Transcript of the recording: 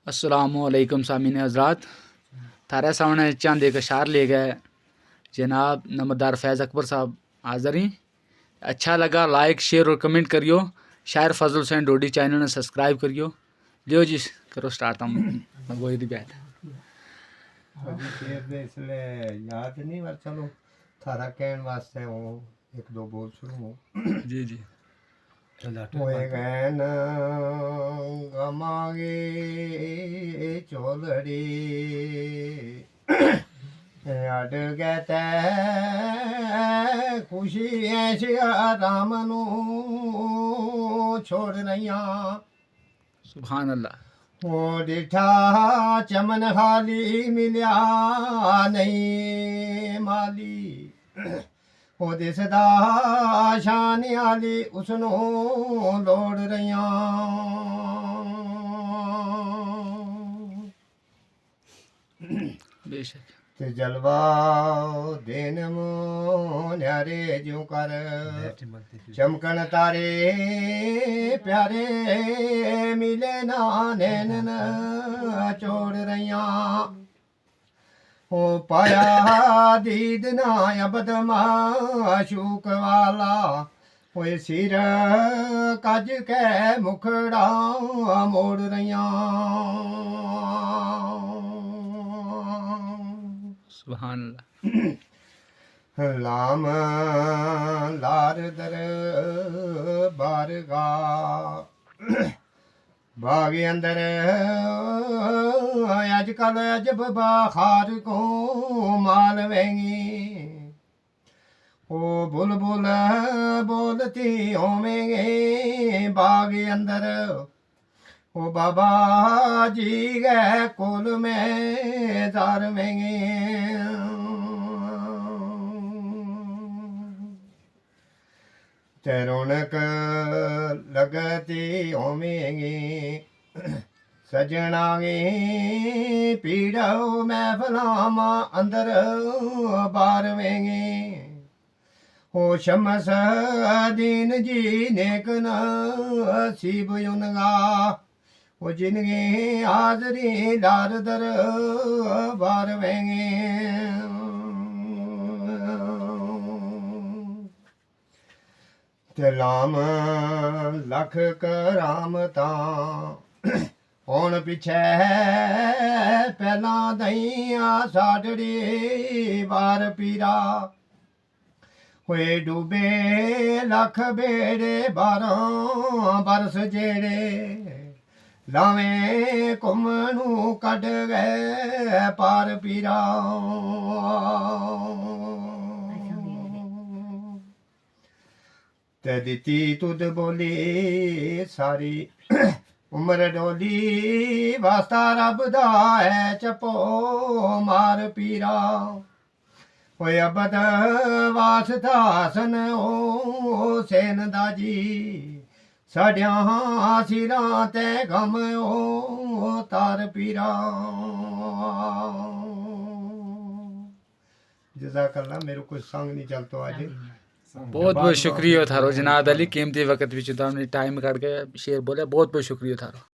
अस्सलामुअलैकुम सामीन हज़रात, थारे सामने चंद एक अशार ले गए जनाब नमदार फैज़ अकबर साहब हाज़र ही। अच्छा लगा लाइक शेयर और कमेंट करियो। शायर फजल हुसैन डोडी चैनल ने सब्सक्राइब करियो। लियो जी करो स्टार्ट। हम गोई दी बैठ शेर दे इसलिए याद नहीं पर चलो थारा कहन वास्ते हो एक दो बोल शुरू हो। जी जी होए गैन गमागे चौधरी अड गए खुशी ऐसी राम नू छोड़ रही सुभान अल्लाह। ओ डिठा चमन हाली मिलिया नहीं माली ओ दिसदा शान आली उसनों लोड़ रहिया बेशक ते जलवा देन न्यारे ज्यों कर चमकन तारे प्यारे मिले ना नैन चोड़ रहिया ओ पाया दीद ना अबद माशूक वाला ओए सिर कज के मुखड़ा मोड़ रहिया सुभान अल्लाह। लाम लार दर बारगा बाग अंदर अजकल अजब बाखार को माल वेंगी ओ बुलबुल बोलती होवेंगे बाग अंदर ओ बाबा जी गए कुल में दार वेंगे ते रौनक लगती होवेंगी सजना पीड़ो महफलामा अंदर बार वेंगे ओ शमस दीन जी नेक नसीब उनगा ओ जिनगी हाजरी लार दर बार वेंगे ते लाम लख करामता ਹੁਣ ਪਿਛੇ ਪਹਿਲਾਂ ਦਈਆਂ ਸਾਡੜੀ ਵਾਰ ਪੀਰਾ ਹੋਏ ਡੂਬੇ ਲੱਖ ਬੇੜੇ 12 ਬਰਸ ਜਿਹੜੇ ਲਾਵੇਂ ਘੁੰਮ ਨੂੰ ਕੱਢ ਗਏ ਪਾਰ ਪੀਰਾ ਤੇ ਦਿੱਤੀ ਤੁਧ ਬੋਲੀ ਸਾਰੀ उमर डोली वास्ता रब दा है चपो मार पीरा होए अबद वास्ता सन ओ सेन दा जी साडियां सिरां ते गम ओ तार पीरा जज़ाकल्लाह। मेरे कोई संग नहीं चलतो आज। बहुत बहुत शुक्रिया थारो जनाब अली कीमती वक्त भी टाइम काट के शेर बोले। बहुत बहुत शुक्रिया थारो।